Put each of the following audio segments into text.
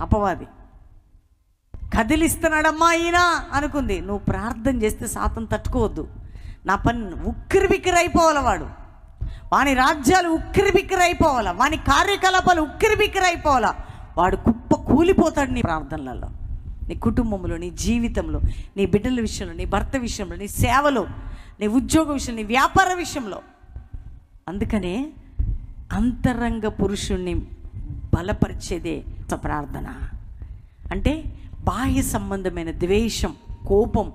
అపవాది. కదిలిస్తున్నాడమ్మా ఈయన అనుకుంది. నువ్వు ప్రార్థన చేస్తే సాతం తట్టుకోవద్దు. నా పని ఉక్కిరి బిక్కిరి అయిపోవాలి, వాని రాజ్యాలు ఉక్కిరి బిక్కిరి అయిపోవాలా, వాని కార్యకలాపాలు ఉక్కిరి బిక్కిరి అయిపోవాలా. వాడు కుప్ప కూలిపోతాడు నీ ప్రార్థనలలో, నీ కుటుంబంలో, నీ జీవితంలో, నీ బిడ్డల విషయంలో, నీ భర్త విషయంలో, నీ సేవలో, నీ ఉద్యోగ విషయంలో, నీ వ్యాపార విషయంలో. అందుకనే అంతరంగ పురుషుణ్ణి బలపరిచేదే ప్రార్థన. అంటే బాహ్య సంబంధమైన ద్వేషం, కోపం,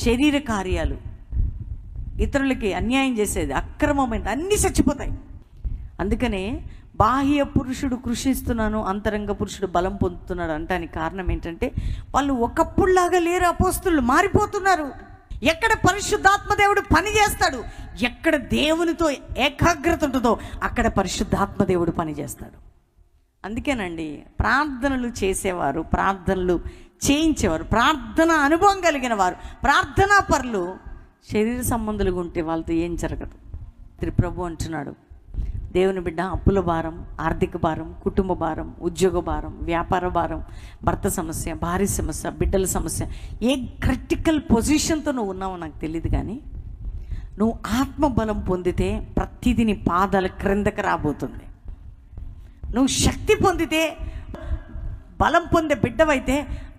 శరీర కార్యాలు, ఇతరులకి అన్యాయం చేసేది, అక్రమమైన అన్నీ చచ్చిపోతాయి. అందుకనే బాహ్య పురుషుడు కృషిస్తున్నాను, అంతరంగ పురుషుడు బలం పొందుతున్నాడు అంటానికి కారణం ఏంటంటే వాళ్ళు ఒకప్పుడులాగా లేరు. అపోస్తులు మారిపోతున్నారు. ఎక్కడ పరిశుద్ధాత్మ దేవుడు పని చేస్తాడు, ఎక్కడ దేవునితో ఏకాగ్రత ఉంటుందో అక్కడ పరిశుద్ధాత్మ దేవుడు పని చేస్తాడు. అందుకేనండి ప్రార్థనలు చేసేవారు, ప్రార్థనలు చేయించేవారు, ప్రార్థన అనుభవం కలిగిన వారు, ప్రార్థనా పరులు శరీర సంబంధులుగా ఉంటే వాళ్ళతో ఏం జరగదు. ప్రభు అంటున్నాడు, దేవుని బిడ్డ అప్పుల భారం, ఆర్థిక భారం, కుటుంబ భారం, ఉద్యోగ భారం, వ్యాపార భారం, భర్త సమస్య, భార్య సమస్య, బిడ్డల సమస్య, ఏ క్రిటికల్ పొజిషన్తో నువ్వు ఉన్నావో నాకు తెలియదు, కానీ నువ్వు ఆత్మబలం పొందితే ప్రతిదీ నీ పాదాల క్రిందకి రాబోతుంది. నువ్వు శక్తి పొందితే, బలం పొందే బిడ్డవైతే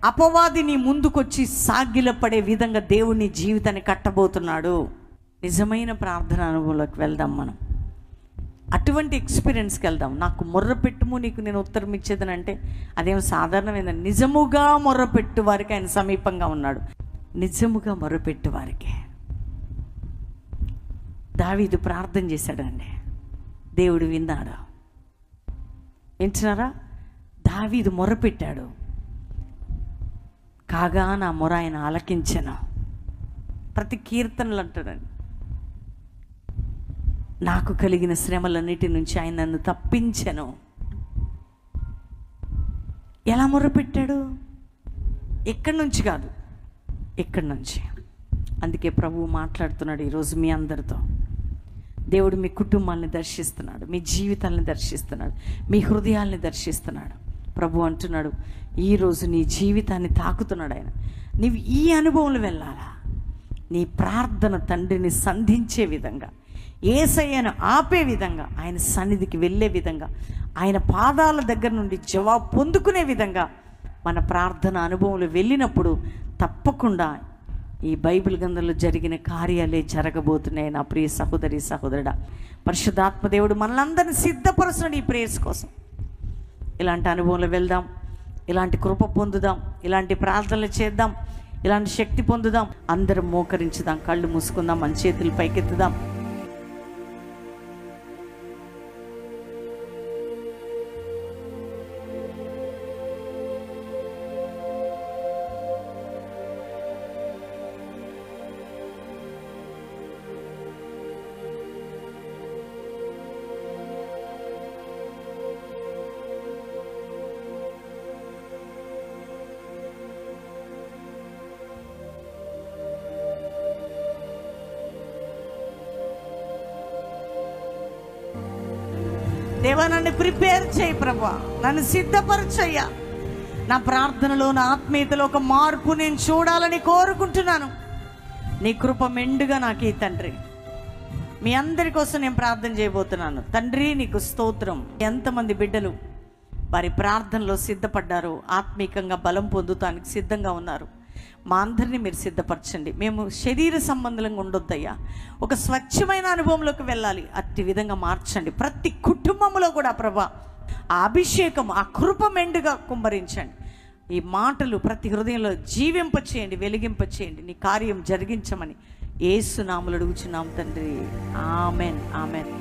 అపవాది నీ ముందుకొచ్చి సాగిలపడే విధంగా దేవుని జీవితాన్ని కట్టబోతున్నాడు. నిజమైన ప్రార్థన అనుభవంలోకి వెళ్దాం మనం. అటువంటి ఎక్స్పీరియన్స్కి వెళ్దాం. నాకు మొర్రపెట్టుము నీకు నేను ఉత్తరం ఇచ్చేదని అంటే అదేం సాధారణమైందని. నిజముగా మొర్రపెట్టు వారికి ఆయన సమీపంగా ఉన్నాడు. నిజముగా మొర్రపెట్టు వారికి. దావీదు ప్రార్థన చేశాడండి, దేవుడు విన్నాడు. వింటున్నారా? దావీదు మొర్రపెట్టాడు, కాగా నా మొర ఆయన ఆలకించెను. ప్రతి కీర్తనలు అంటాడండి, నాకు కలిగిన శ్రమలన్నిటి నుంచి ఆయన నన్ను తప్పించెను. ఎలా మొర్రపెట్టాడు? ఎక్కడి నుంచి కాదు, ఎక్కడి నుంచి. అందుకే ప్రభువు మాట్లాడుతున్నాడు ఈరోజు మీ అందరితో. దేవుడు మీ కుటుంబాన్ని దర్శిస్తున్నాడు, మీ జీవితాలను దర్శిస్తున్నాడు, మీ హృదయాల్ని దర్శిస్తున్నాడు. ప్రభు అంటున్నాడు ఈరోజు నీ జీవితాన్ని తాకుతున్నాడు ఆయన. నీవు ఈ అనుభవంలో వెళ్ళాలా? నీ ప్రార్థన తండ్రిని సంధించే విధంగా, యేసయ్యను ఆపే విధంగా, ఆయన సన్నిధికి వెళ్ళే విధంగా, ఆయన పాదాల దగ్గర నుండి జవాబు పొందుకునే విధంగా మన ప్రార్థన అనుభవంలో వెళ్ళినప్పుడు తప్పకుండా ఈ బైబిల్ గ్రంథంలో జరిగిన కార్యాలే జరగబోతున్నాయి. నా ప్రియ సహోదరి సహోదరుడా, పరిశుద్ధాత్మ దేవుడు మనలందరినీ సిద్ధపరుస్తున్నాడు ఈ ప్రేయర్స్ కోసం. ఇలాంటి అనుభవంలో వెళ్దాం, ఇలాంటి కృప పొందుదాం, ఇలాంటి ప్రార్థనలు చేద్దాం, ఇలాంటి శక్తి పొందుదాం. అందరం మోకరించుదాం, కళ్ళు మూసుకుందాం, మన చేతులు పైకెత్తుదాం. దేవా, నన్ను ప్రిపేర్ చేయి ప్రభా, నన్ను సిద్ధపరచయ్యా. నా ప్రార్థనలో, నా ఆత్మీయతలో ఒక మార్పు నేను చూడాలని కోరుకుంటున్నాను. నీ కృప మెండుగా నాకు ఈ తండ్రి. మీ అందరి కోసం నేను ప్రార్థన చేయబోతున్నాను. తండ్రి నీకు స్తోత్రం. ఎంతమంది బిడ్డలు వారి ప్రార్థనలో సిద్ధపడ్డారు, ఆత్మీకంగా బలం పొందుతానికి సిద్ధంగా ఉన్నారు. మా అందరినీ మీరు సిద్ధపరచండి. మేము శరీర సంబంధంగా ఉండొద్దయ్యా, ఒక స్వచ్ఛమైన అనుభవంలోకి వెళ్ళాలి. అట్టి విధంగా మార్చండి. ప్రతి కుటుంబంలో కూడా ప్రభా ఆ అభిషేకం, ఆ కృప మెండుగా కుమ్మరించండి. ఈ మాటలు ప్రతి హృదయంలో జీవింపచేయండి, వెలిగింపచేయండి. నీ కార్యం జరిగించమని యేసు నామములో అడుగుచున్నాం తండ్రి. Amen, amen.